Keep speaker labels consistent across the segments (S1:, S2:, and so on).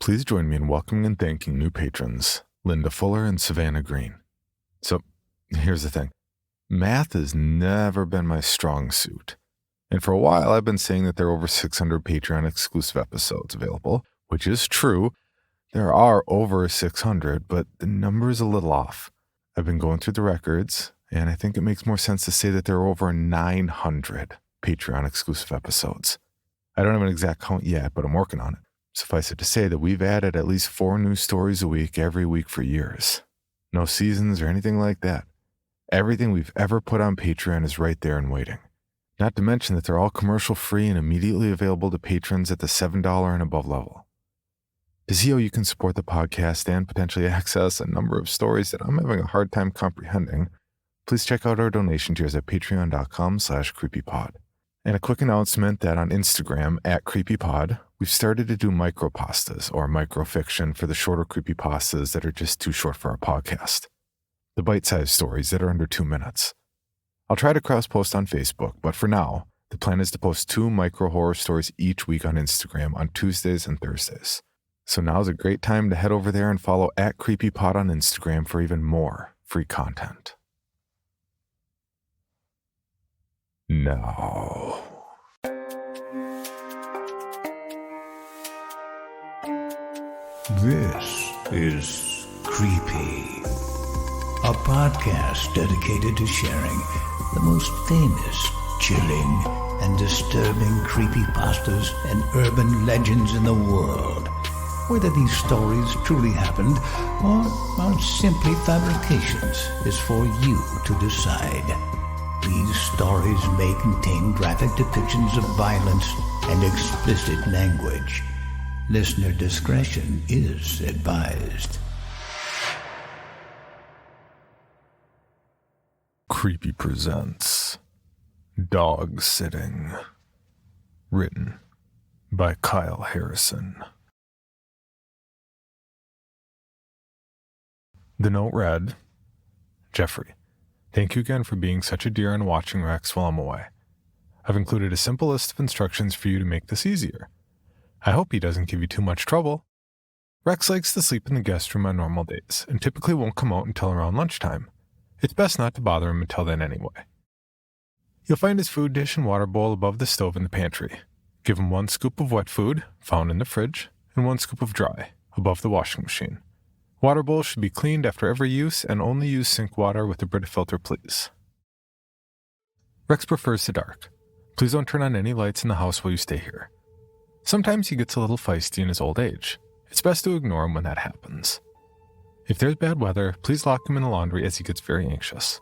S1: Please join me in welcoming and thanking new patrons, Linda Fuller and Savannah Green. So, here's the thing. Math has never been my strong suit. And for a while, I've been saying that there are over 600 Patreon-exclusive episodes available, which is true. There are over 600, but the number is a little off. I've been going through the records, and I think it makes more sense to say that there are over 900 Patreon-exclusive episodes. I don't have an exact count yet, but I'm working on it. Suffice it to say that we've added at least 4 new stories a week every week for years. No seasons or anything like that. Everything we've ever put on Patreon is right there and waiting. Not to mention that they're all commercial-free and immediately available to patrons at the $7 and above level. To see how you can support the podcast and potentially access a number of stories that I'm having a hard time comprehending, please check out our donation tiers at patreon.com/creepypod. And a quick announcement that on Instagram, @creepypod, we've started to do micropastas or microfiction for the shorter creepypastas that are just too short for our podcast. The bite-sized stories that are under 2 minutes. I'll try to cross-post on Facebook, but for now, the plan is to post 2 micro-horror stories each week on Instagram on Tuesdays and Thursdays. So now's a great time to head over there and follow @creepypod on Instagram for even more free content. Now,
S2: this is Creepy, a podcast dedicated to sharing the most famous, chilling, and disturbing creepypastas and urban legends in the world. Whether these stories truly happened or are simply fabrications is for you to decide. These stories may contain graphic depictions of violence and explicit language. Listener discretion is advised.
S1: Creepy presents Dog Sitting. Written by Kyle Harrison. The note read, Jeffrey, thank you again for being such a dear and watching Rex while I'm away. I've included a simple list of instructions for you to make this easier. I hope he doesn't give you too much trouble. Rex likes to sleep in the guest room on normal days and typically won't come out until around lunchtime. It's best not to bother him until then anyway. You'll find his food dish and water bowl above the stove in the pantry. Give him 1 scoop of wet food, found in the fridge, and 1 scoop of dry, above the washing machine. Water bowls should be cleaned after every use and only use sink water with a Brita filter, please. Rex prefers the dark. Please don't turn on any lights in the house while you stay here. Sometimes he gets a little feisty in his old age. It's best to ignore him when that happens. If there's bad weather, please lock him in the laundry as he gets very anxious.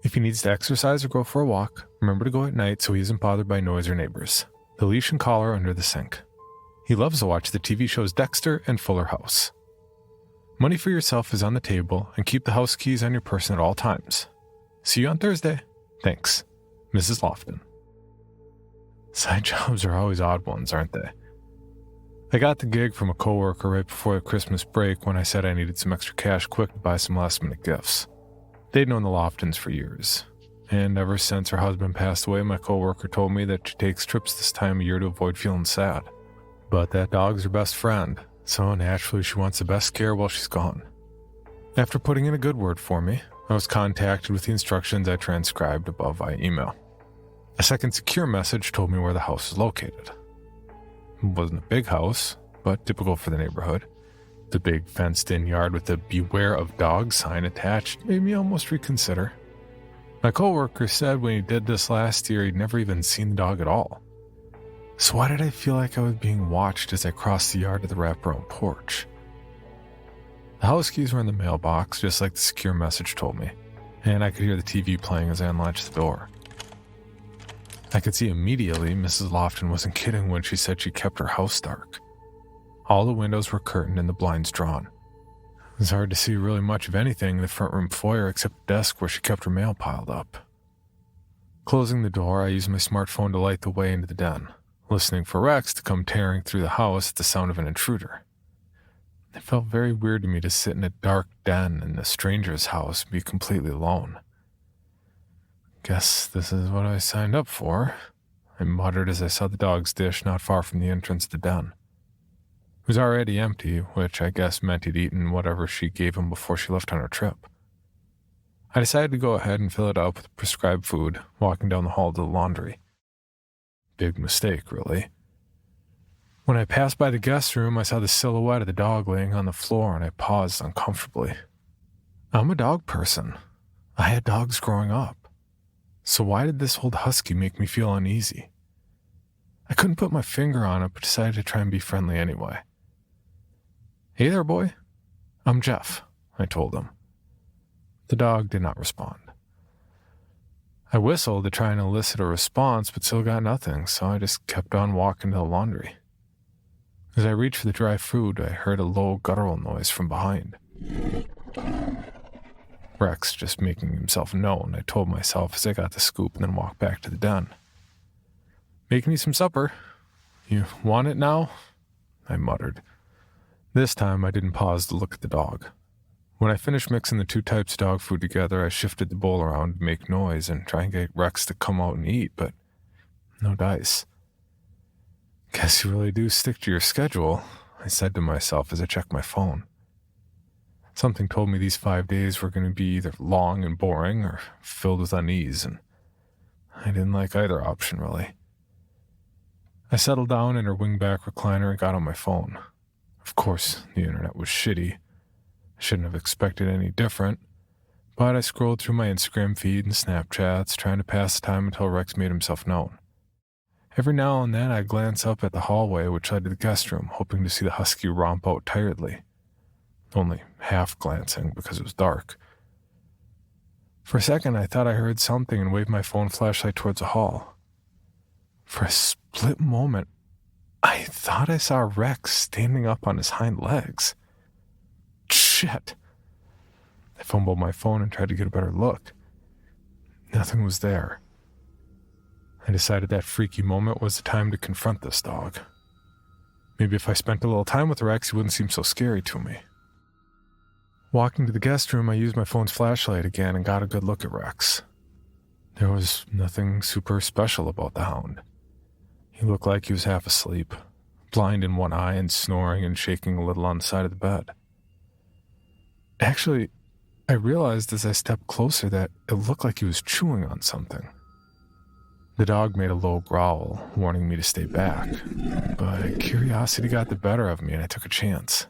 S1: If he needs to exercise or go for a walk, remember to go at night so he isn't bothered by noise or neighbors. The leash and collar under the sink. He loves to watch the TV shows Dexter and Fuller House. Money for yourself is on the table, and keep the house keys on your person at all times. See you on Thursday. Thanks, Mrs. Lofton. Side jobs are always odd ones, aren't they? I got the gig from a coworker right before the Christmas break when I said I needed some extra cash quick to buy some last-minute gifts. They'd known the Loftons for years, and ever since her husband passed away, my coworker told me that she takes trips this time of year to avoid feeling sad. But that dog's her best friend, so naturally she wants the best care while she's gone. After putting in a good word for me, I was contacted with the instructions I transcribed above via email. A second secure message told me where the house is located. It wasn't a big house, but typical for the neighborhood. The big fenced-in yard with the "Beware of Dogs" sign attached made me almost reconsider. My coworker said when he did this last year he'd never even seen the dog at all. So why did I feel like I was being watched as I crossed the yard to the wraparound porch? The house keys were in the mailbox, just like the secure message told me, and I could hear the TV playing as I unlatched the door. I could see immediately Mrs. Lofton wasn't kidding when she said she kept her house dark. All the windows were curtained and the blinds drawn. It was hard to see really much of anything in the front room foyer except the desk where she kept her mail piled up. Closing the door, I used my smartphone to light the way into the den, listening for Rex to come tearing through the house at the sound of an intruder. It felt very weird to me to sit in a dark den in a stranger's house and be completely alone. Guess this is what I signed up for, I muttered as I saw the dog's dish not far from the entrance to the den. It was already empty, which I guess meant he'd eaten whatever she gave him before she left on her trip. I decided to go ahead and fill it up with prescribed food, walking down the hall to the laundry. Big mistake, really. When I passed by the guest room, I saw the silhouette of the dog laying on the floor, and I paused uncomfortably. I'm a dog person. I had dogs growing up. So why did this old husky make me feel uneasy? I couldn't put my finger on it, but decided to try and be friendly anyway. Hey there, boy. I'm Jeff, I told him. The dog did not respond. I whistled to try and elicit a response, but still got nothing, so I just kept on walking to the laundry. As I reached for the dry food, I heard a low guttural noise from behind. Rex just making himself known, I told myself as I got the scoop and then walked back to the den. Make me some supper. You want it now? I muttered. This time I didn't pause to look at the dog. When I finished mixing the two types of dog food together, I shifted the bowl around to make noise and try and get Rex to come out and eat, but no dice. Guess you really do stick to your schedule, I said to myself as I checked my phone. Something told me these 5 days were going to be either long and boring or filled with unease, and I didn't like either option, really. I settled down in her wingback recliner and got on my phone. Of course, the internet was shitty. I shouldn't have expected any different, but I scrolled through my Instagram feed and Snapchats, trying to pass the time until Rex made himself known. Every now and then I'd glance up at the hallway which led to the guest room, hoping to see the husky romp out tiredly. Only half glancing because it was dark. For a second I thought I heard something and waved my phone flashlight towards the hall. For a split moment, I thought I saw Rex standing up on his hind legs. Shit! I fumbled my phone and tried to get a better look. Nothing was there. I decided that freaky moment was the time to confront this dog. Maybe if I spent a little time with Rex, he wouldn't seem so scary to me. Walking to the guest room, I used my phone's flashlight again and got a good look at Rex. There was nothing super special about the hound. He looked like he was half asleep, blind in one eye and snoring and shaking a little on the side of the bed. Actually, I realized as I stepped closer that it looked like he was chewing on something. The dog made a low growl, warning me to stay back, but curiosity got the better of me and I took a chance.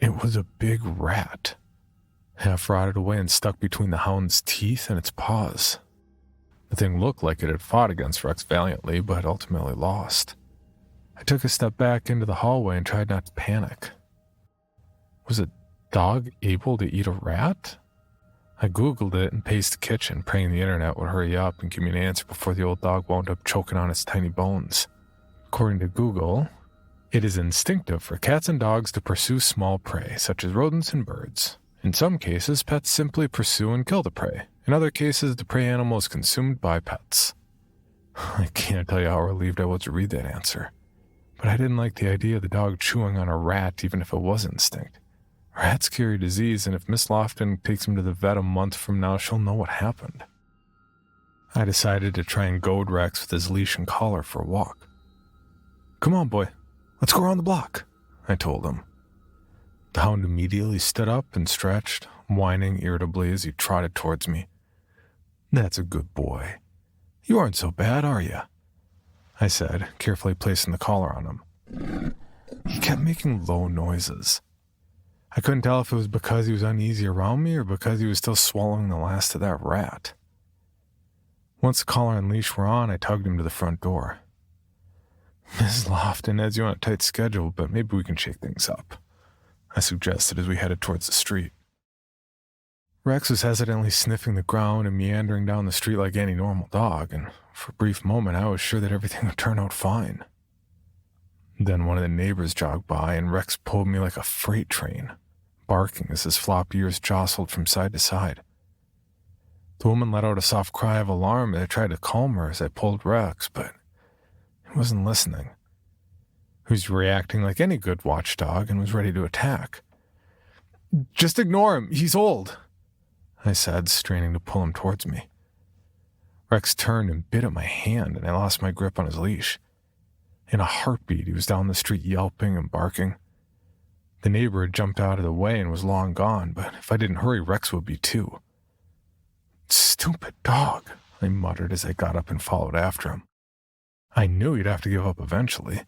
S1: It was a big rat, half rotted away and stuck between the hound's teeth and its paws. The thing looked like it had fought against Rex valiantly, but ultimately lost. I took a step back into the hallway and tried not to panic. Was a dog able to eat a rat? I googled it and paced the kitchen, praying the internet would hurry up and give me an answer before the old dog wound up choking on its tiny bones. According to Google, it is instinctive for cats and dogs to pursue small prey, such as rodents and birds. In some cases, pets simply pursue and kill the prey. In other cases, the prey animal is consumed by pets. I can't tell you how relieved I was to read that answer. But I didn't like the idea of the dog chewing on a rat, even if it was instinct. Rats carry disease, and if Miss Lofton takes him to the vet a month from now, she'll know what happened. I decided to try and goad Rex with his leash and collar for a walk. Come on, boy. Let's go around the block, I told him. The hound immediately stood up and stretched, whining irritably as he trotted towards me. That's a good boy. You aren't so bad, are you? I said, carefully placing the collar on him. He kept making low noises. I couldn't tell if it was because he was uneasy around me or because he was still swallowing the last of that rat. Once the collar and leash were on, I tugged him to the front door. Miss Lofton has you on a tight schedule, but maybe we can shake things up, I suggested as we headed towards the street. Rex was hesitantly sniffing the ground and meandering down the street like any normal dog, and for a brief moment I was sure that everything would turn out fine. Then one of the neighbors jogged by, and Rex pulled me like a freight train, barking as his floppy ears jostled from side to side. The woman let out a soft cry of alarm, and I tried to calm her as I pulled Rex, but he wasn't listening. He was reacting like any good watchdog and was ready to attack. Just ignore him, he's old, I said, straining to pull him towards me. Rex turned and bit at my hand, and I lost my grip on his leash. In a heartbeat, he was down the street yelping and barking. The neighbor had jumped out of the way and was long gone, but if I didn't hurry, Rex would be too. Stupid dog, I muttered as I got up and followed after him. I knew he'd have to give up eventually.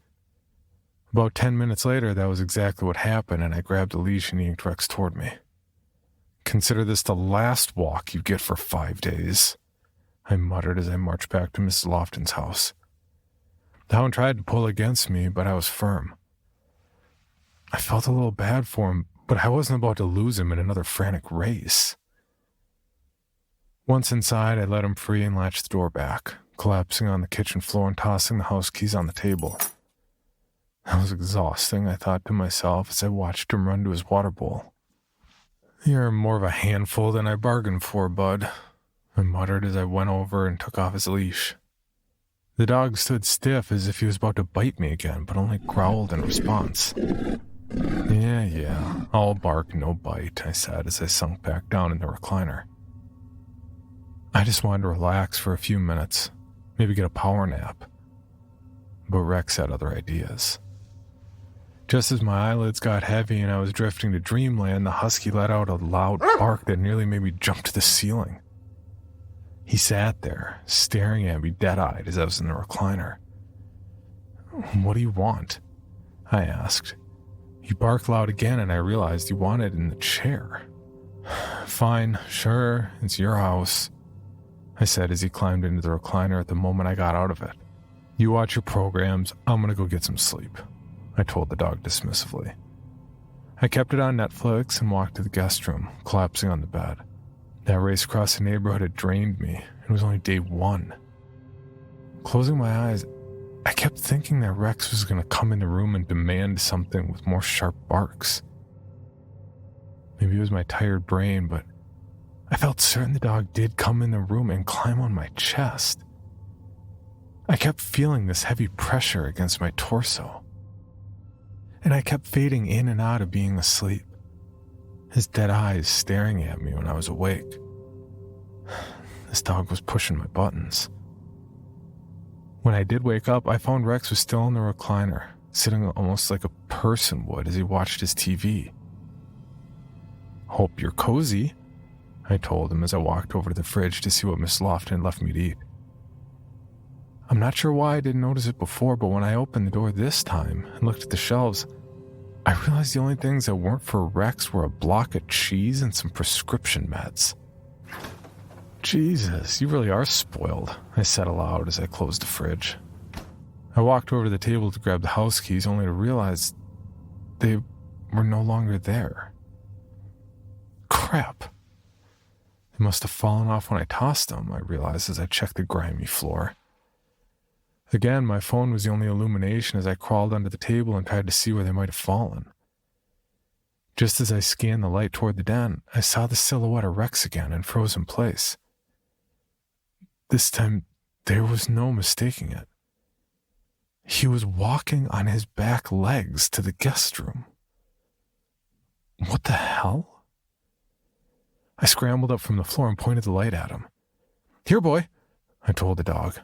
S1: About 10 minutes later, that was exactly what happened, and I grabbed a leash and yanked Rex toward me. Consider this the last walk you get for 5 days, I muttered as I marched back to Mrs. Lofton's house. The hound tried to pull against me, but I was firm. I felt a little bad for him, but I wasn't about to lose him in another frantic race. Once inside, I let him free and latched the door back, collapsing on the kitchen floor and tossing the house keys on the table. That was exhausting, I thought to myself as I watched him run to his water bowl. You're more of a handful than I bargained for, bud, I muttered as I went over and took off his leash. The dog stood stiff as if he was about to bite me again, but only growled in response. Yeah, all bark, no bite, I said as I sunk back down in the recliner. I just wanted to relax for a few minutes, maybe get a power nap. But Rex had other ideas. Just as my eyelids got heavy and I was drifting to dreamland, the husky let out a loud bark that nearly made me jump to the ceiling. He sat there, staring at me dead-eyed as I was in the recliner. What do you want? I asked. He barked loud again and I realized he wanted in the chair. Fine, sure, it's your house, I said as he climbed into the recliner at the moment I got out of it. You watch your programs, I'm gonna go get some sleep, I told the dog dismissively. I kept it on Netflix and walked to the guest room, collapsing on the bed. That race across the neighborhood had drained me. It was only day 1. Closing my eyes, I kept thinking that Rex was going to come in the room and demand something with more sharp barks. Maybe it was my tired brain, but I felt certain the dog did come in the room and climb on my chest. I kept feeling this heavy pressure against my torso. And I kept fading in and out of being asleep, his dead eyes staring at me when I was awake. This dog was pushing my buttons. When I did wake up, I found Rex was still in the recliner, sitting almost like a person would as he watched his TV. Hope you're cozy, I told him as I walked over to the fridge to see what Miss Lofton left me to eat. I'm not sure why I didn't notice it before, but when I opened the door this time and looked at the shelves, I realized the only things that weren't for Rex were a block of cheese and some prescription meds. Jesus, you really are spoiled, I said aloud as I closed the fridge. I walked over to the table to grab the house keys only to realize they were no longer there. Crap. They must have fallen off when I tossed them, I realized as I checked the grimy floor. Again, my phone was the only illumination as I crawled under the table and tried to see where they might have fallen. Just as I scanned the light toward the den, I saw the silhouette of Rex again and froze in place. This time, there was no mistaking it. He was walking on his back legs to the guest room. What the hell? I scrambled up from the floor and pointed the light at him. Here, boy, I told the dog.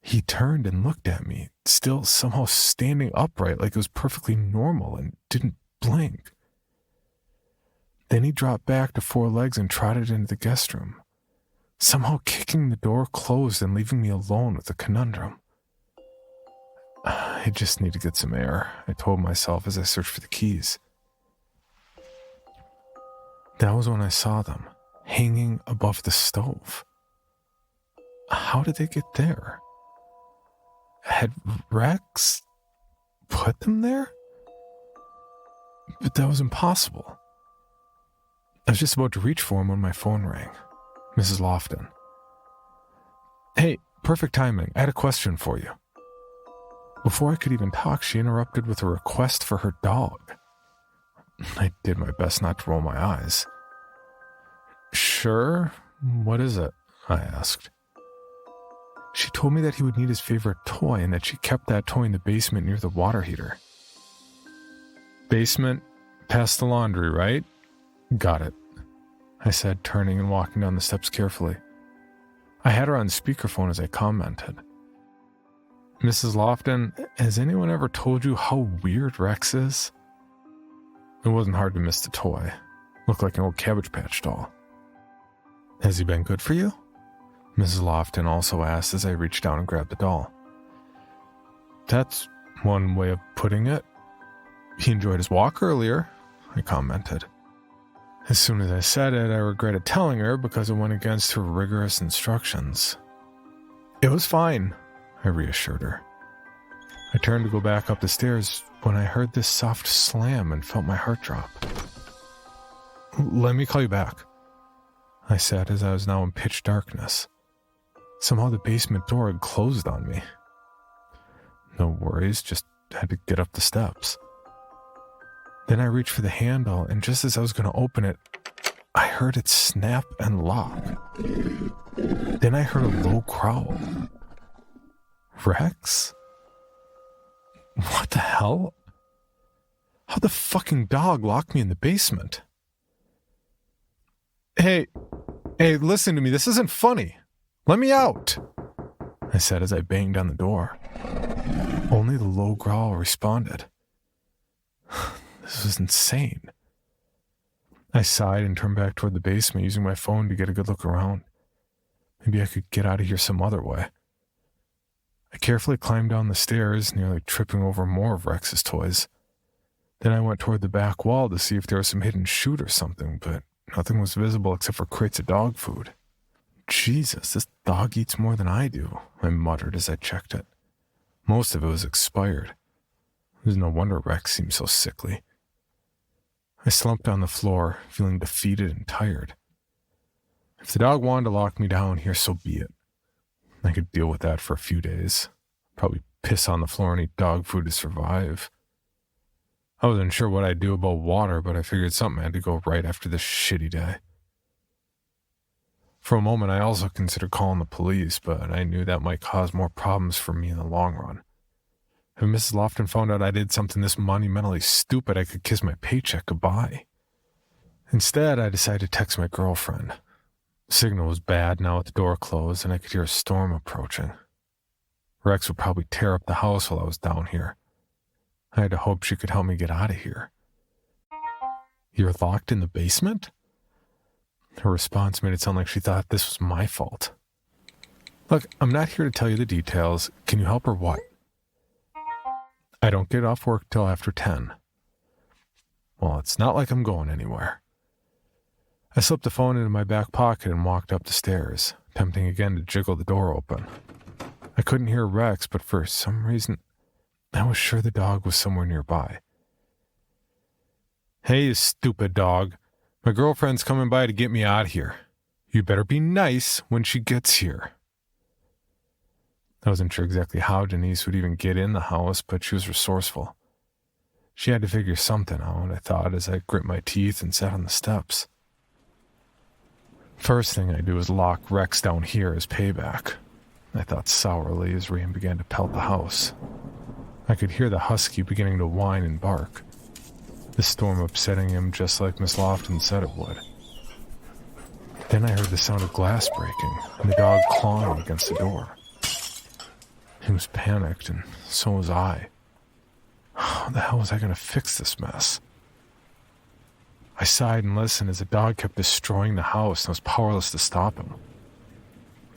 S1: He turned and looked at me, still somehow standing upright like it was perfectly normal and didn't blink. Then he dropped back to 4 legs and trotted into the guest room, somehow kicking the door closed and leaving me alone with the conundrum. I just need to get some air, I told myself as I searched for the keys. That was when I saw them, hanging above the stove. How did they get there? Had Rex put them there? But that was impossible. I was just about to reach for him when my phone rang. Mrs. Lofton. Hey, perfect timing. I had a question for you. Before I could even talk, she interrupted with a request for her dog. I did my best not to roll my eyes. Sure, what is it? I asked. She told me that he would need his favorite toy and that she kept that toy in the basement near the water heater. Basement, past the laundry, right? Got it, I said, turning and walking down the steps carefully. I had her on speakerphone as I commented. Mrs. Lofton, has anyone ever told you how weird Rex is? It wasn't hard to miss the toy. Looked like an old Cabbage Patch doll. Has he been good for you? Mrs. Lofton also asked as I reached down and grabbed the doll. That's one way of putting it. He enjoyed his walk earlier, I commented. As soon as I said it, I regretted telling her because it went against her rigorous instructions. It was fine, I reassured her. I turned to go back up the stairs when I heard this soft slam and felt my heart drop. Let me call you back, I said as I was now in pitch darkness. Somehow the basement door had closed on me. No worries, just had to get up the steps. Then I reached for the handle, and just as I was going to open it, I heard it snap and lock. Then I heard a low growl. Rex? What the hell? How'd the fucking dog lock me in the basement? Hey, listen to me, this isn't funny. Let me out, I said as I banged on the door. Only the low growl responded. This was insane. I sighed and turned back toward the basement, using my phone to get a good look around. Maybe I could get out of here some other way. I carefully climbed down the stairs, nearly tripping over more of Rex's toys. Then I went toward the back wall to see if there was some hidden chute or something, but nothing was visible except for crates of dog food. Jesus, this dog eats more than I do, I muttered as I checked it. Most of it was expired. It was no wonder Rex seemed so sickly. I slumped on the floor, feeling defeated and tired. If the dog wanted to lock me down here, so be it. I could deal with that for a few days. Probably piss on the floor and eat dog food to survive. I wasn't sure what I'd do about water, but I figured something had to go right after this shitty day. For a moment, I also considered calling the police, but I knew that might cause more problems for me in the long run. If Mrs. Lofton found out I did something this monumentally stupid, I could kiss my paycheck goodbye. Instead, I decided to text my girlfriend. The signal was bad now with the door closed, and I could hear a storm approaching. Rex would probably tear up the house while I was down here. I had to hope she could help me get out of here. You're locked in the basement? Her response made it sound like she thought this was my fault. Look, I'm not here to tell you the details. Can you help or what? I don't get off work till after 10. Well, it's not like I'm going anywhere. I slipped the phone into my back pocket and walked up the stairs, attempting again to jiggle the door open. I couldn't hear Rex, but for some reason, I was sure the dog was somewhere nearby. Hey, you stupid dog. My girlfriend's coming by to get me out of here. You better be nice when she gets here. I wasn't sure exactly how Denise would even get in the house, but she was resourceful. She had to figure something out, I thought, as I grit my teeth and sat on the steps. First thing I do is lock Rex down here as payback, I thought sourly as rain began to pelt the house. I could hear the husky beginning to whine and bark, the storm upsetting him just like Miss Lofton said it would. Then I heard the sound of glass breaking and the dog clawing against the door. He was panicked, and so was I. How the hell was I going to fix this mess? I sighed and listened as the dog kept destroying the house and I was powerless to stop him.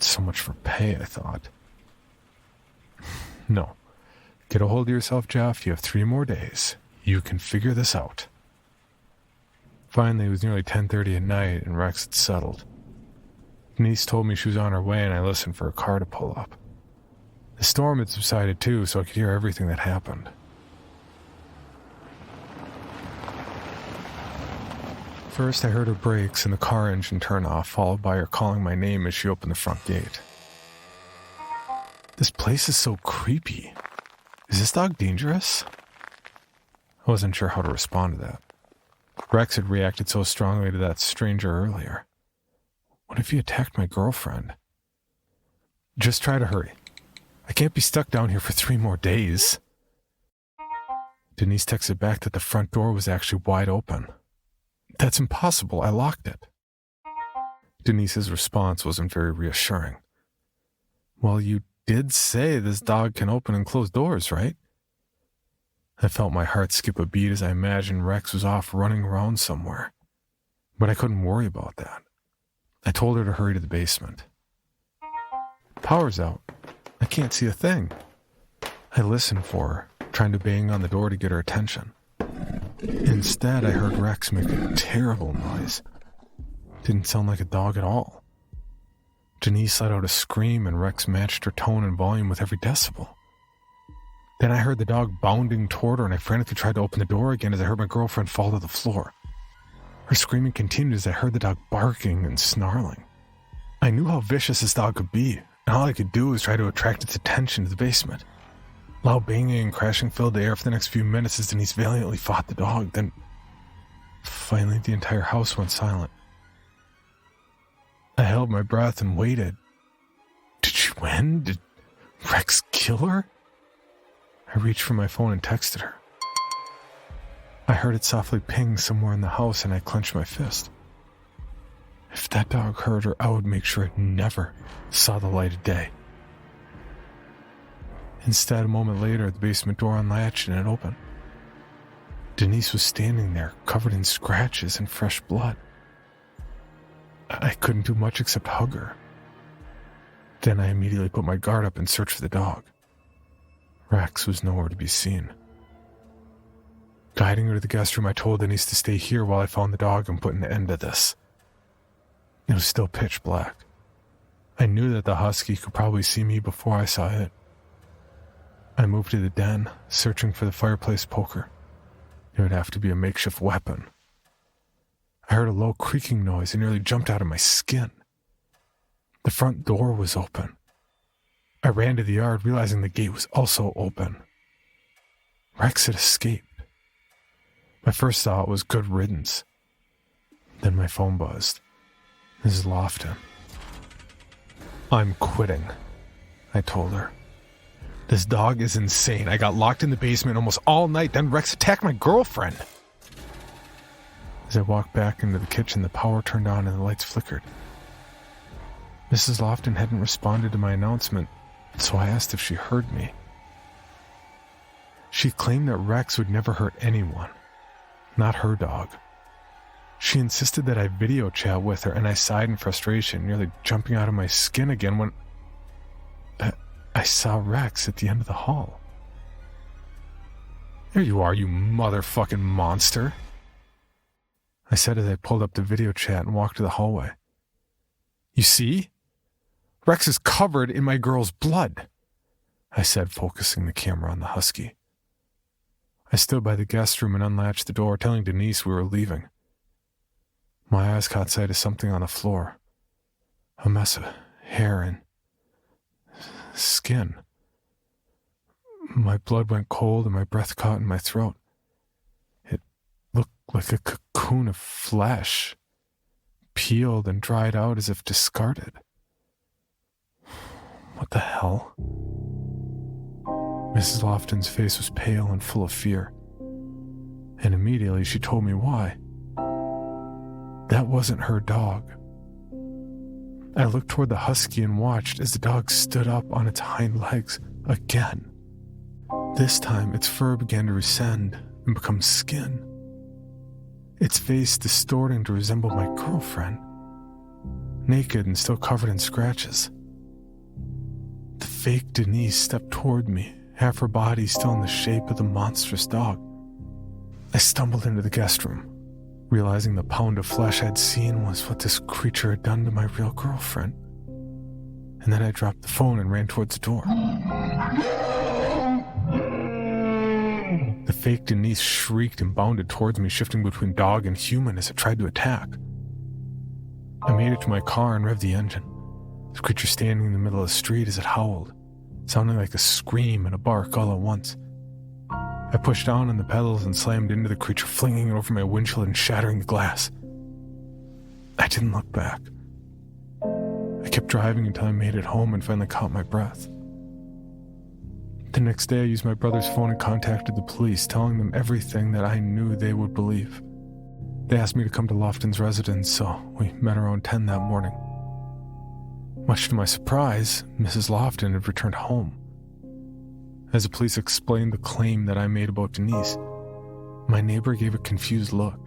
S1: So much for pay, I thought. No. Get a hold of yourself, Jeff. You have 3 more days. You can figure this out. Finally, it was nearly 10:30 at night and Rex had settled. Denise told me she was on her way and I listened for a car to pull up. The storm had subsided too, so I could hear everything that happened. First, I heard her brakes and the car engine turn off, followed by her calling my name as she opened the front gate. This place is so creepy. Is this dog dangerous? I wasn't sure how to respond to that. Rex had reacted so strongly to that stranger earlier. What if he attacked my girlfriend? Just try to hurry. I can't be stuck down here for 3 more days. Denise texted back that the front door was actually wide open. That's impossible. I locked it. Denise's response wasn't very reassuring. Well, you did say this dog can open and close doors, right? I felt my heart skip a beat as I imagined Rex was off running around somewhere. But I couldn't worry about that. I told her to hurry to the basement. Power's out. I can't see a thing. I listened for her, trying to bang on the door to get her attention. Instead, I heard Rex make a terrible noise. Didn't sound like a dog at all. Denise let out a scream and Rex matched her tone and volume with every decibel. Then I heard the dog bounding toward her and I frantically tried to open the door again as I heard my girlfriend fall to the floor. Her screaming continued as I heard the dog barking and snarling. I knew how vicious this dog could be, and all I could do was try to attract its attention to the basement. Loud banging and crashing filled the air for the next few minutes as Denise valiantly fought the dog. Then, finally, the entire house went silent. I held my breath and waited. Did she win? Did Rex kill her? I reached for my phone and texted her. I heard it softly ping somewhere in the house and I clenched my fist. If that dog heard her, I would make sure it never saw the light of day. Instead, a moment later, the basement door unlatched and it opened. Denise was standing there, covered in scratches and fresh blood. I couldn't do much except hug her. Then I immediately put my guard up and searched for the dog. Rex was nowhere to be seen. Guiding her to the guest room, I told Denise to stay here while I found the dog and put an end to this. It was still pitch black. I knew that the husky could probably see me before I saw it. I moved to the den, searching for the fireplace poker. It would have to be a makeshift weapon. I heard a low creaking noise and nearly jumped out of my skin. The front door was open. I ran to the yard, realizing the gate was also open. Rex had escaped. My first thought was good riddance. Then my phone buzzed. Mrs. Lofton. I'm quitting, I told her. This dog is insane. I got locked in the basement almost all night, then Rex attacked my girlfriend. As I walked back into the kitchen, the power turned on and the lights flickered. Mrs. Lofton hadn't responded to my announcement, so I asked if she heard me. She claimed that Rex would never hurt anyone, not her dog. She insisted that I video chat with her, and I sighed in frustration, nearly jumping out of my skin again when I saw Rex at the end of the hall. There you are, you motherfucking monster, I said as I pulled up the video chat and walked to the hallway. You see? Rex is covered in my girl's blood, I said, focusing the camera on the husky. I stood by the guest room and unlatched the door, telling Denise we were leaving. My eyes caught sight of something on the floor. A mess of hair and skin. My blood went cold and my breath caught in my throat. It looked like a cocoon of flesh, peeled and dried out as if discarded. What the hell? Mrs. Lofton's face was pale and full of fear, and immediately she told me why. That wasn't her dog. I looked toward the husky and watched as the dog stood up on its hind legs again. This time, its fur began to rescend and become skin. Its face distorting to resemble my girlfriend, naked and still covered in scratches. The fake Denise stepped toward me, half her body still in the shape of the monstrous dog. I stumbled into the guest room, realizing the pound of flesh I'd seen was what this creature had done to my real girlfriend. And then I dropped the phone and ran towards the door. The fake Denise shrieked and bounded towards me, shifting between dog and human as it tried to attack. I made it to my car and revved the engine, the creature standing in the middle of the street as it howled, sounding like a scream and a bark all at once. I pushed down on the pedals and slammed into the creature, flinging it over my windshield and shattering the glass. I didn't look back. I kept driving until I made it home and finally caught my breath. The next day, I used my brother's phone and contacted the police, telling them everything that I knew they would believe. They asked me to come to Lofton's residence, so we met around 10 that morning. Much to my surprise, Mrs. Lofton had returned home. As the police explained the claim that I made about Denise, my neighbor gave a confused look.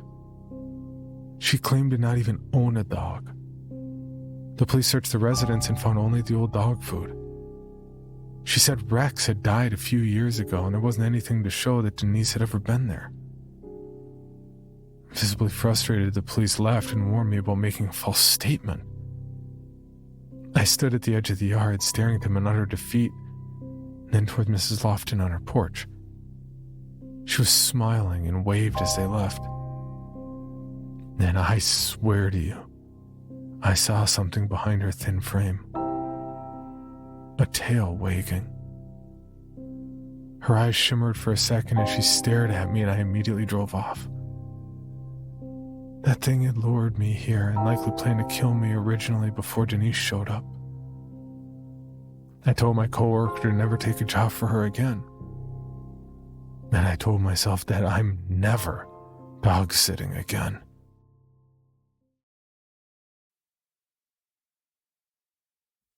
S1: She claimed to not even own a dog. The police searched the residence and found only the old dog food. She said Rex had died a few years ago and there wasn't anything to show that Denise had ever been there. Visibly frustrated, the police left and warned me about making a false statement. I stood at the edge of the yard, staring at them in utter defeat, then toward Mrs. Lofton on her porch. She was smiling and waved as they left. Then I swear to you, I saw something behind her thin frame. A tail wagging. Her eyes shimmered for a second as she stared at me, and I immediately drove off. That thing had lured me here and likely planned to kill me originally before Denise showed up. I told my coworker to never take a job for her again. And I told myself that I'm never dog sitting again.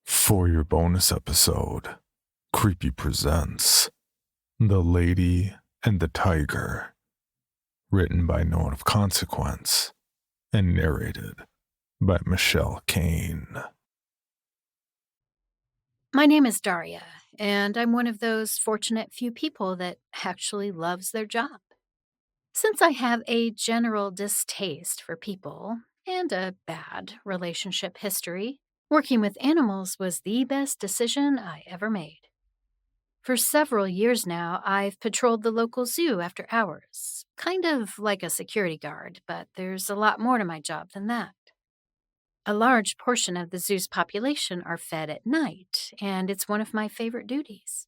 S1: For your bonus episode, Creepy presents The Lady and the Tiger, written by No One of Consequence and narrated by Michelle Kane.
S3: My name is Daria, and I'm one of those fortunate few people that actually loves their job. Since I have a general distaste for people and a bad relationship history, working with animals was the best decision I ever made. For several years now, I've patrolled the local zoo after hours, kind of like a security guard, but there's a lot more to my job than that. A large portion of the zoo's population are fed at night, and it's one of my favorite duties.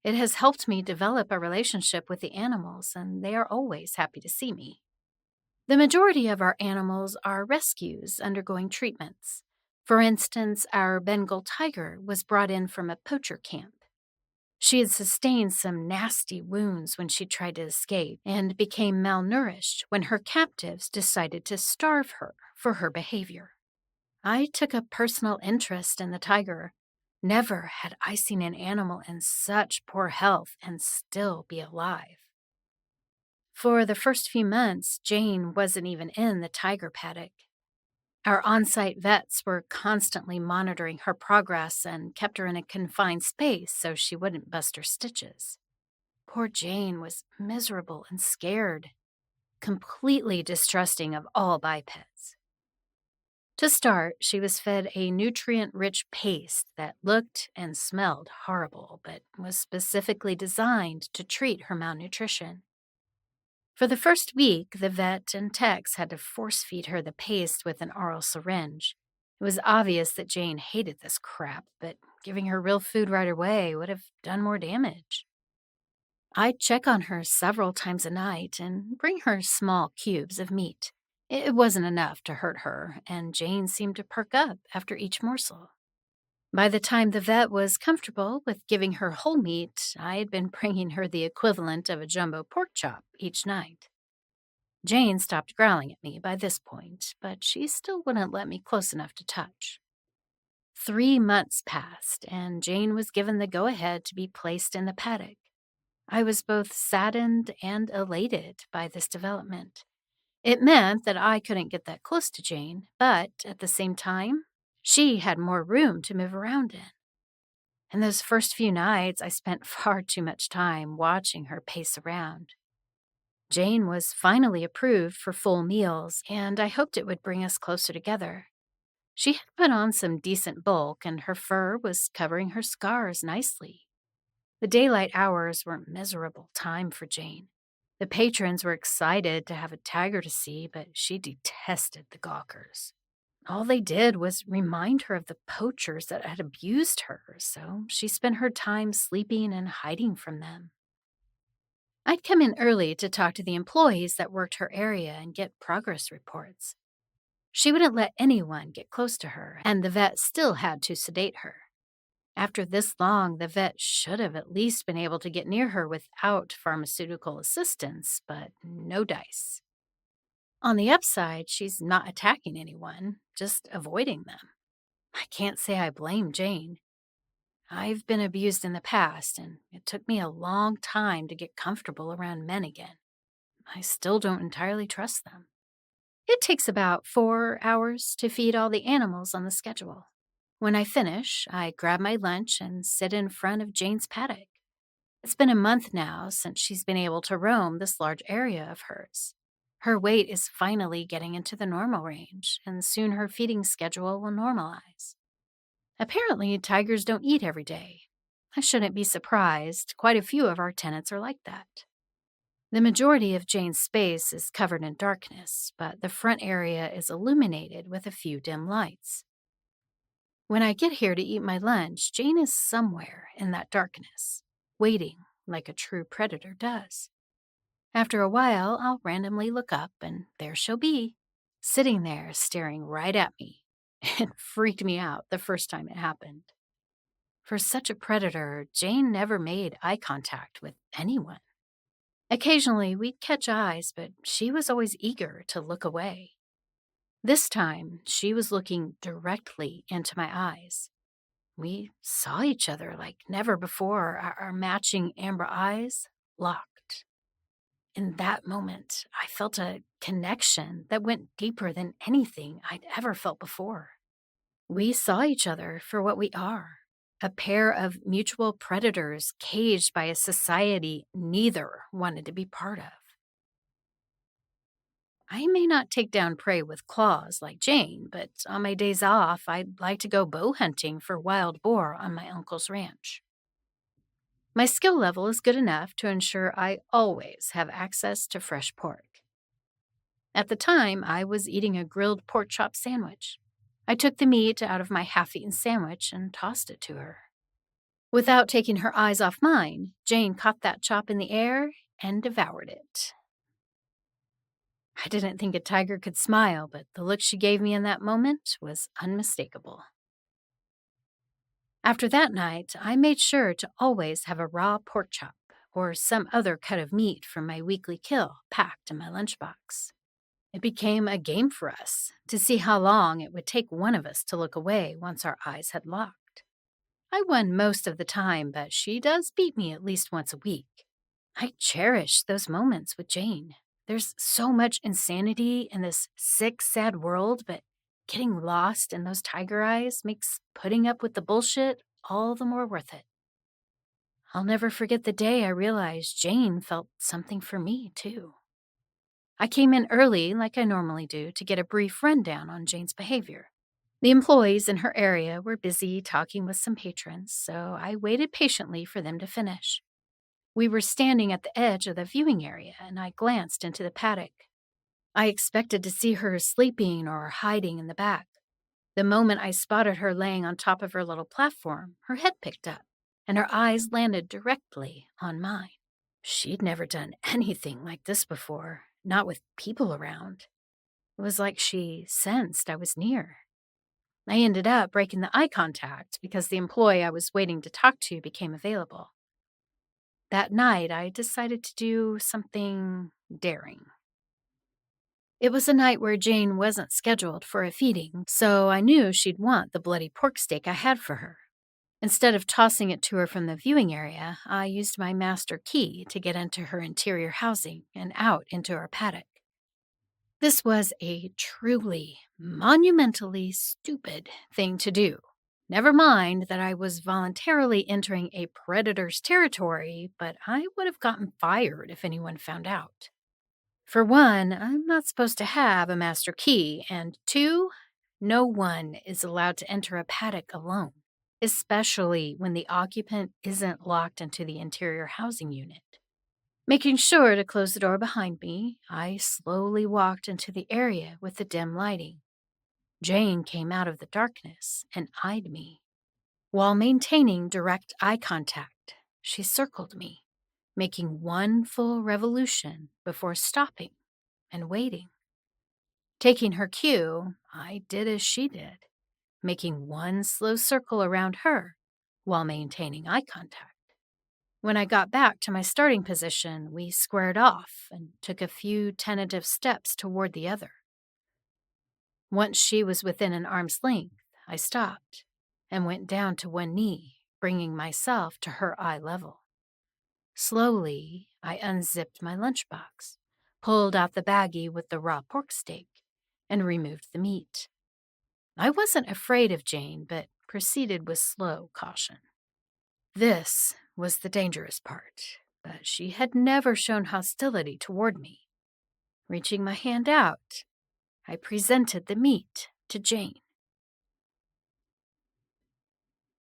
S3: It has helped me develop a relationship with the animals, and they are always happy to see me. The majority of our animals are rescues undergoing treatments. For instance, our Bengal tiger was brought in from a poacher camp. She had sustained some nasty wounds when she tried to escape and became malnourished when her captives decided to starve her for her behavior. I took a personal interest in the tiger. Never had I seen an animal in such poor health and still be alive. For the first few months, Jane wasn't even in the tiger paddock. Our on-site vets were constantly monitoring her progress and kept her in a confined space so she wouldn't bust her stitches. Poor Jane was miserable and scared, completely distrusting of all bipeds. To start, she was fed a nutrient-rich paste that looked and smelled horrible, but was specifically designed to treat her malnutrition. For the first week, the vet and techs had to force-feed her the paste with an oral syringe. It was obvious that Jane hated this crap, but giving her real food right away would have done more damage. I'd check on her several times a night and bring her small cubes of meat. It wasn't enough to hurt her, and Jane seemed to perk up after each morsel. By the time the vet was comfortable with giving her whole meat, I had been bringing her the equivalent of a jumbo pork chop each night. Jane stopped growling at me by this point, but she still wouldn't let me close enough to touch. 3 months passed, and Jane was given the go-ahead to be placed in the paddock. I was both saddened and elated by this development. It meant that I couldn't get that close to Jane, but at the same time, she had more room to move around in. In those first few nights, I spent far too much time watching her pace around. Jane was finally approved for full meals, and I hoped it would bring us closer together. She had put on some decent bulk, and her fur was covering her scars nicely. The daylight hours were a miserable time for Jane. The patrons were excited to have a tiger to see, but she detested the gawkers. All they did was remind her of the poachers that had abused her, so she spent her time sleeping and hiding from them. I'd come in early to talk to the employees that worked her area and get progress reports. She wouldn't let anyone get close to her, and the vet still had to sedate her. After this long, the vet should have at least been able to get near her without pharmaceutical assistance, but no dice. On the upside, she's not attacking anyone, just avoiding them. I can't say I blame Jane. I've been abused in the past, and it took me a long time to get comfortable around men again. I still don't entirely trust them. It takes about 4 hours to feed all the animals on the schedule. When I finish, I grab my lunch and sit in front of Jane's paddock. It's been a month now since she's been able to roam this large area of hers. Her weight is finally getting into the normal range, and soon her feeding schedule will normalize. Apparently, tigers don't eat every day. I shouldn't be surprised. Quite a few of our tenants are like that. The majority of Jane's space is covered in darkness, but the front area is illuminated with a few dim lights. When I get here to eat my lunch, Jane is somewhere in that darkness, waiting like a true predator does. After a while, I'll randomly look up, and there she'll be, sitting there staring right at me. It freaked me out the first time it happened. For such a predator, Jane never made eye contact with anyone. Occasionally, we'd catch eyes, but she was always eager to look away. This time, she was looking directly into my eyes. We saw each other like never before, our matching amber eyes locked. In that moment, I felt a connection that went deeper than anything I'd ever felt before. We saw each other for what we are, a pair of mutual predators caged by a society neither wanted to be part of. I may not take down prey with claws like Jane, but on my days off, I'd like to go bow hunting for wild boar on my uncle's ranch. My skill level is good enough to ensure I always have access to fresh pork. At the time, I was eating a grilled pork chop sandwich. I took the meat out of my half-eaten sandwich and tossed it to her. Without taking her eyes off mine, Jane caught that chop in the air and devoured it. I didn't think a tiger could smile, but the look she gave me in that moment was unmistakable. After that night, I made sure to always have a raw pork chop or some other cut of meat from my weekly kill packed in my lunchbox. It became a game for us to see how long it would take one of us to look away once our eyes had locked. I won most of the time, but she does beat me at least once a week. I cherish those moments with Jane. There's so much insanity in this sick, sad world, but getting lost in those tiger eyes makes putting up with the bullshit all the more worth it. I'll never forget the day I realized Jane felt something for me, too. I came in early, like I normally do, to get a brief rundown on Jane's behavior. The employees in her area were busy talking with some patrons, so I waited patiently for them to finish. We were standing at the edge of the viewing area, and I glanced into the paddock. I expected to see her sleeping or hiding in the back. The moment I spotted her laying on top of her little platform, her head picked up, and her eyes landed directly on mine. She'd never done anything like this before, not with people around. It was like she sensed I was near. I ended up breaking the eye contact because the employee I was waiting to talk to became available. That night, I decided to do something daring. It was a night where Jane wasn't scheduled for a feeding, so I knew she'd want the bloody pork steak I had for her. Instead of tossing it to her from the viewing area, I used my master key to get into her interior housing and out into our paddock. This was a truly, monumentally stupid thing to do. Never mind that I was voluntarily entering a predator's territory, but I would have gotten fired if anyone found out. For one, I'm not supposed to have a master key, and two, no one is allowed to enter a paddock alone, especially when the occupant isn't locked into the interior housing unit. Making sure to close the door behind me, I slowly walked into the area with the dim lighting. Jane came out of the darkness and eyed me. While maintaining direct eye contact, she circled me, making one full revolution before stopping and waiting. Taking her cue, I did as she did, making one slow circle around her while maintaining eye contact. When I got back to my starting position, we squared off and took a few tentative steps toward the other. Once she was within an arm's length, I stopped and went down to one knee, bringing myself to her eye level. Slowly, I unzipped my lunchbox, pulled out the baggie with the raw pork steak, and removed the meat. I wasn't afraid of Jane, but proceeded with slow caution. This was the dangerous part, but she had never shown hostility toward me. Reaching my hand out, I presented the meat to Jane.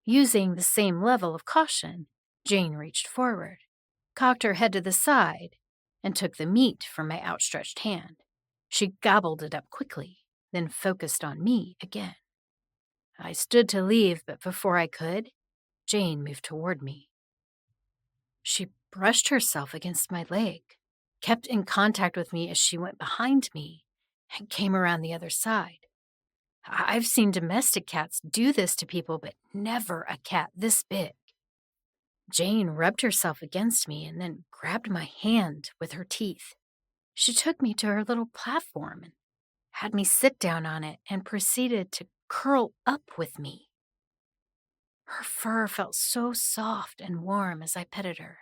S3: Using the same level of caution, Jane reached forward, cocked her head to the side, and took the meat from my outstretched hand. She gobbled it up quickly, then focused on me again. I stood to leave, but before I could, Jane moved toward me. She brushed herself against my leg, kept in contact with me as she went behind me, and came around the other side. I've seen domestic cats do this to people, but never a cat this big. Jane rubbed herself against me and then grabbed my hand with her teeth. She took me to her little platform and had me sit down on it and proceeded to curl up with me. Her fur felt so soft and warm as I petted her.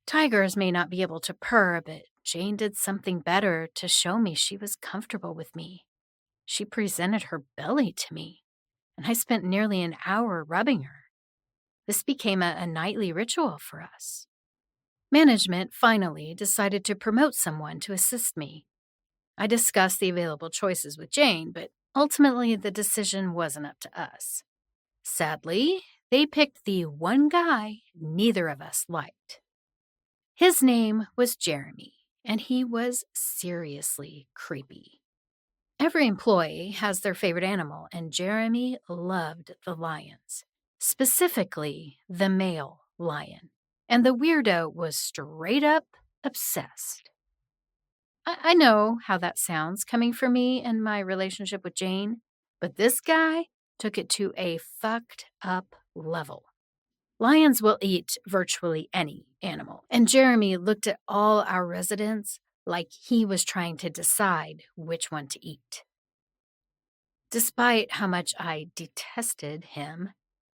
S3: Tigers may not be able to purr, but Jane did something better to show me she was comfortable with me. She presented her belly to me, and I spent nearly an hour rubbing her. This became a nightly ritual for us. Management finally decided to promote someone to assist me. I discussed the available choices with Jane, but ultimately the decision wasn't up to us. Sadly, they picked the one guy neither of us liked. His name was Jeremy, and he was seriously creepy. Every employee has their favorite animal, and Jeremy loved the lions, specifically the male lion. And the weirdo was straight up obsessed. I know how that sounds coming from me and my relationship with Jane, but this guy took it to a fucked up level. Lions will eat virtually any animal, and Jeremy looked at all our residents like he was trying to decide which one to eat. Despite how much I detested him,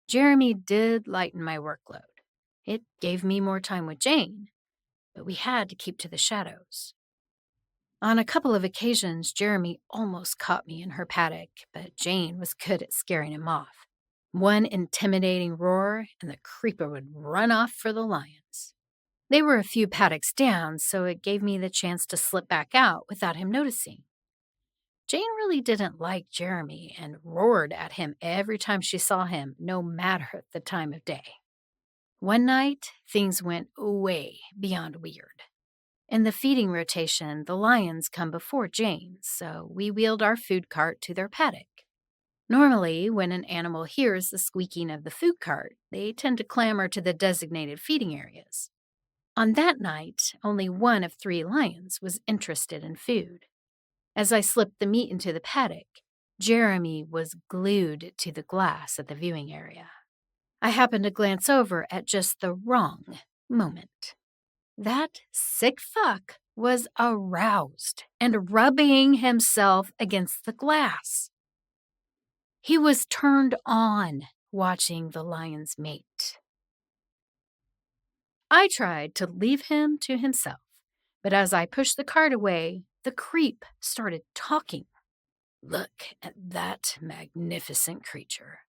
S3: Jeremy did lighten my workload. It gave me more time with Jane, but we had to keep to the shadows. On a couple of occasions, Jeremy almost caught me in her paddock, but Jane was good at scaring him off. One intimidating roar, and the creeper would run off for the lions. They were a few paddocks down, so it gave me the chance to slip back out without him noticing. Jane really didn't like Jeremy and roared at him every time she saw him, no matter the time of day. One night, things went way beyond weird. In the feeding rotation, the lions come before Jane, so we wheeled our food cart to their paddock. Normally, when an animal hears the squeaking of the food cart, they tend to clamor to the designated feeding areas. On that night, only one of 3 lions was interested in food. As I slipped the meat into the paddock, Jeremy was glued to the glass at the viewing area. I happened to glance over at just the wrong moment. That sick fuck was aroused and rubbing himself against the glass. He was turned on watching the lions mate. I tried to leave him to himself, but as I pushed the cart away, the creep started talking. "Look at that magnificent creature.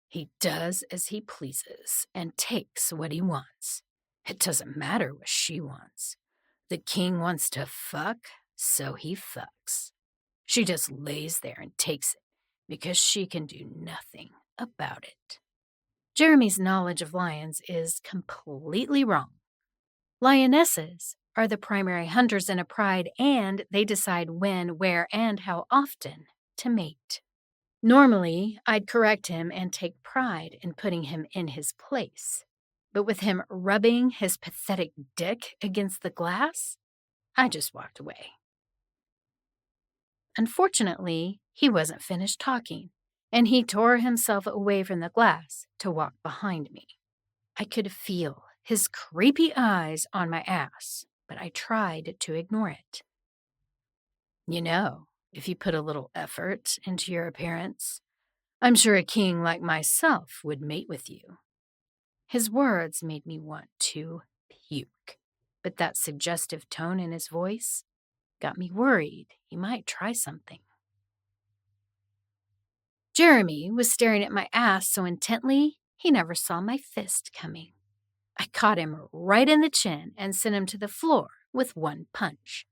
S3: He does as he pleases and takes what he wants. It doesn't matter what she wants. The king wants to fuck, so he fucks. She just lays there and takes it because she can do nothing about it." Jeremy's knowledge of lions is completely wrong. Lionesses are the primary hunters in a pride, and they decide when, where, and how often to mate. Normally, I'd correct him and take pride in putting him in his place. But with him rubbing his pathetic dick against the glass, I just walked away. Unfortunately, he wasn't finished talking, and he tore himself away from the glass to walk behind me. I could feel his creepy eyes on my ass, but I tried to ignore it. You know, if you put a little effort into your appearance, I'm sure a king like myself would mate with you." His words made me want to puke, but that suggestive tone in his voice got me worried he might try something. Jeremy was staring at my ass so intently he never saw my fist coming. I caught him right in the chin and sent him to the floor with one punch.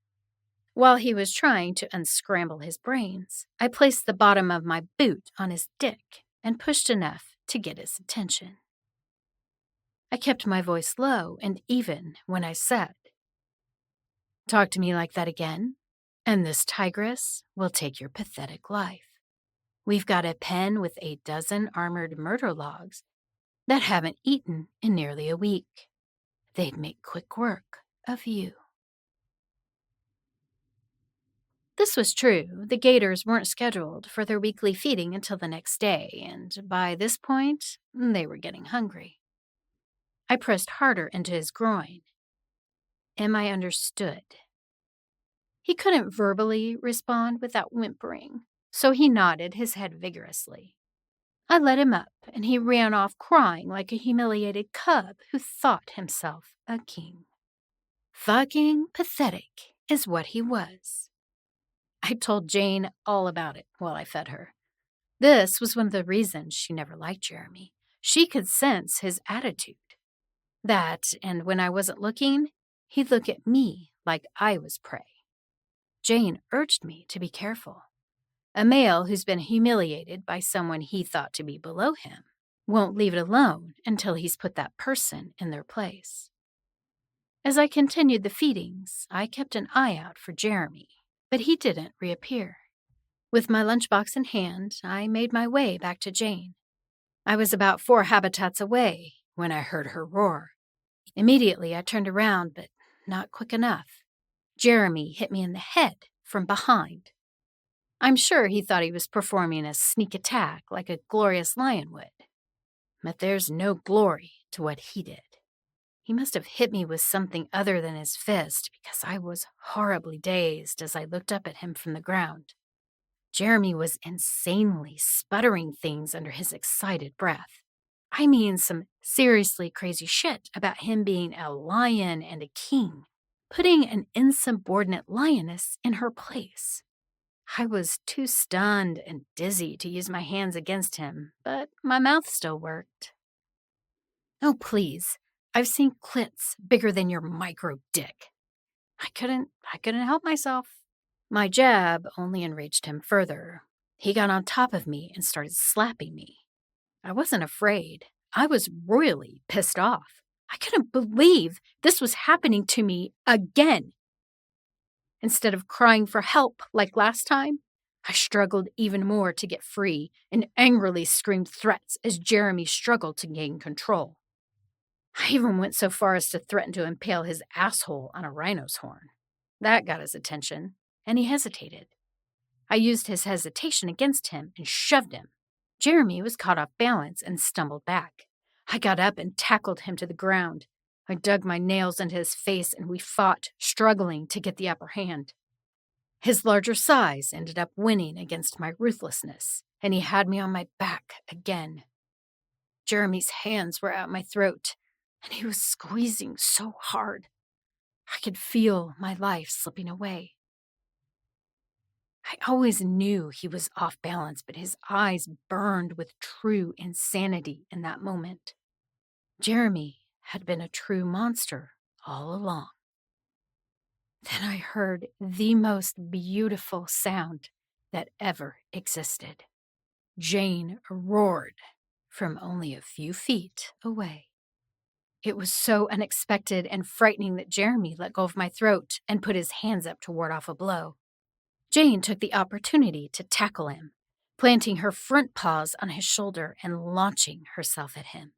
S3: While he was trying to unscramble his brains, I placed the bottom of my boot on his dick and pushed enough to get his attention. I kept my voice low and even when I said, "Talk to me like that again, and this tigress will take your pathetic life. We've got a pen with a dozen armored murder logs that haven't eaten in nearly a week. They'd make quick work of you." This was true. The gators weren't scheduled for their weekly feeding until the next day, and by this point, they were getting hungry. I pressed harder into his groin. Am I understood? He couldn't verbally respond without whimpering, so he nodded his head vigorously. I let him up, and he ran off crying like a humiliated cub who thought himself a king. Fucking pathetic is what he was. I told Jane all about it while I fed her. This was one of the reasons she never liked Jeremy. She could sense his attitude. That, and when I wasn't looking, he'd look at me like I was prey. Jane urged me to be careful. A male who's been humiliated by someone he thought to be below him won't leave it alone until he's put that person in their place. As I continued the feedings, I kept an eye out for Jeremy, but he didn't reappear. With my lunchbox in hand, I made my way back to Jane. I was about 4 habitats away when I heard her roar. Immediately, I turned around, but not quick enough. Jeremy hit me in the head from behind. I'm sure he thought he was performing a sneak attack like a glorious lion would. But there's no glory to what he did. He must have hit me with something other than his fist because I was horribly dazed as I looked up at him from the ground. Jeremy was insanely sputtering things under his excited breath. I mean, some seriously crazy shit about him being a lion and a king, putting an insubordinate lioness in her place. I was too stunned and dizzy to use my hands against him, but my mouth still worked. "Oh, please. I've seen clits bigger than your micro dick." I couldn't help myself. My jab only enraged him further. He got on top of me and started slapping me. I wasn't afraid. I was royally pissed off. I couldn't believe this was happening to me again. Instead of crying for help like last time, I struggled even more to get free and angrily screamed threats as Jeremy struggled to gain control. I even went so far as to threaten to impale his asshole on a rhino's horn. That got his attention, and he hesitated. I used his hesitation against him and shoved him. Jeremy was caught off balance and stumbled back. I got up and tackled him to the ground. I dug my nails into his face and we fought, struggling to get the upper hand. His larger size ended up winning against my ruthlessness, and he had me on my back again. Jeremy's hands were at my throat, and he was squeezing so hard. I could feel my life slipping away. I always knew he was off balance, but his eyes burned with true insanity in that moment. Jeremy had been a true monster all along. Then I heard the most beautiful sound that ever existed. Jane roared from only a few feet away. It was so unexpected and frightening that Jeremy let go of my throat and put his hands up to ward off a blow. Jane took the opportunity to tackle him, planting her front paws on his shoulder and launching herself at him.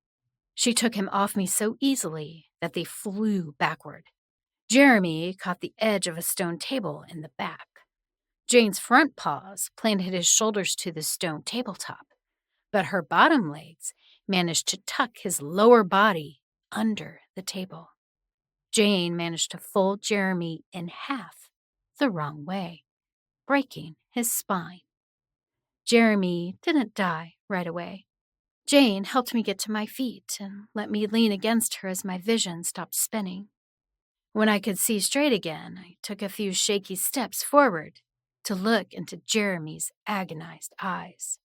S3: She took him off me so easily that they flew backward. Jeremy caught the edge of a stone table in the back. Jane's front paws planted his shoulders to the stone tabletop, but her bottom legs managed to tuck his lower body under the table. Jane managed to fold Jeremy in half the wrong way, breaking his spine. Jeremy didn't die right away. Jane helped me get to my feet and let me lean against her as my vision stopped spinning. When I could see straight again, I took a few shaky steps forward to look into Jeremy's agonized eyes.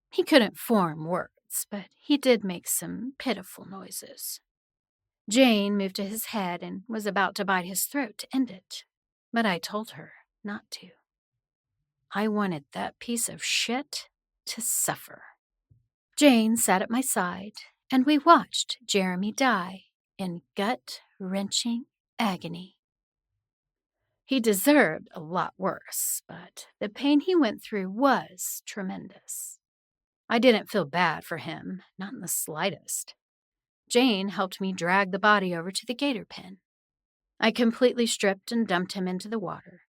S3: He couldn't form words, but he did make some pitiful noises. Jane moved to his head and was about to bite his throat to end it, but I told her not to. I wanted that piece of shit to suffer. Jane sat at my side, and we watched Jeremy die in gut-wrenching agony. He deserved a lot worse, but the pain he went through was tremendous. I didn't feel bad for him, not in the slightest. Jane helped me drag the body over to the gator pen. I completely stripped and dumped him into the water.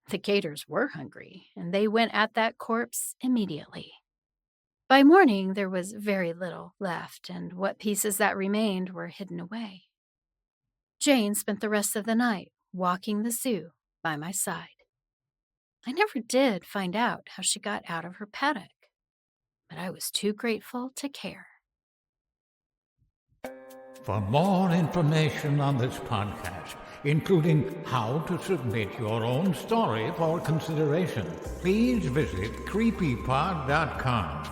S3: The gators were hungry, and they went at that corpse immediately. By morning, there was very little left, and what pieces that remained were hidden away. Jane spent the rest of the night walking the zoo by my side. I never did find out how she got out of her paddock, but I was too grateful to care.
S2: For more information on this podcast, including how to submit your own story for consideration, please visit creepypod.com.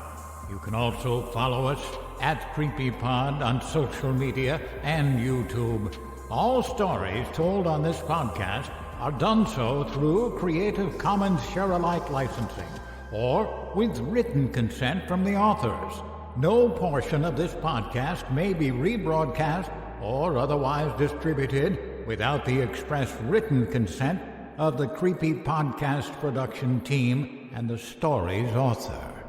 S2: You can also follow us at CreepyPod on social media and YouTube. All stories told on this podcast are done so through Creative Commons Share-alike licensing or with written consent from the authors. No portion of this podcast may be rebroadcast or otherwise distributed without the express written consent of the Creepy Podcast production team and the story's author.